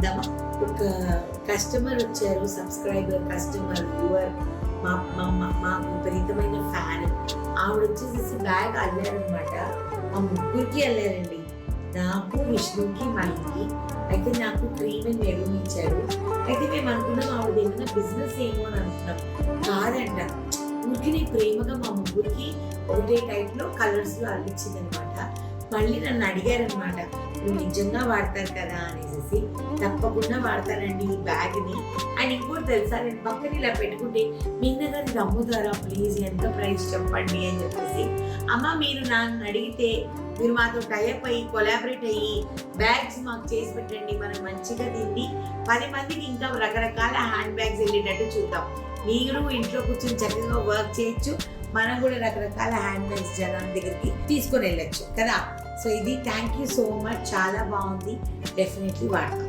వెళ్దామా? ఒక కస్టమర్ వచ్చారు, సబ్స్క్రైబర్, కస్టమర్, వ్యూవర్, మాకు విపరీతమైన ఫ్యాన్. ఆవిడ వచ్చేసి బ్యాగ్ అల్లారనమాట. మా ముగ్గురికి అల్లారండి, నాకు, విష్ణుకి, మహికి. అయితే నాకు క్రీమ్ అండ్ మెరూన్ ఇచ్చారు. అయితే మేము అనుకున్నాం ఆవిడ ఏమైనా బిజినెస్ ఏమో అని అనుకున్నాం. కాదంట, ఊరికి ప్రేమగా మా ముగ్గురికి ఒకటే టైప్లో కలర్స్లో అల్లిచ్చింది అనమాట. మళ్ళీ నన్ను అడిగారనమాట, నువ్వు నిజంగా వాడతారు కదా అనేసి. తప్పకుండా వాడతానండి ఈ బ్యాగ్ని. అండ్ ఇంకోటి తెలుసా, నేను పక్కన ఇలా పెట్టుకుంటే మిన్న గారు ఇది అమ్ముతారా ప్లీజ్, ఎంత ప్రైస్ చెప్పండి అని చెప్పేసి. అమ్మ మీరు నన్ను అడిగితే మీరు మాతో టైఅప్ అయ్యి కొలాబరేట్ అయ్యి బ్యాగ్స్ మాకు చేసి పెట్టండి, మనం మంచిగా దీన్ని 10 మందికి ఇంకా రకరకాల హ్యాండ్ బ్యాగ్స్ వెళ్ళేటట్టు చూద్దాం. మీరు ఇంట్లో కూర్చొని చక్కగా వర్క్ చేయొచ్చు, మనం కూడా రకరకాల హ్యాండ్ బ్యాగ్స్ జనాల దగ్గరికి తీసుకొని వెళ్ళొచ్చు కదా. సో ఇది థ్యాంక్ యూ సో మచ్, చాలా బాగుంది, డెఫినెట్లీ వాడతాం.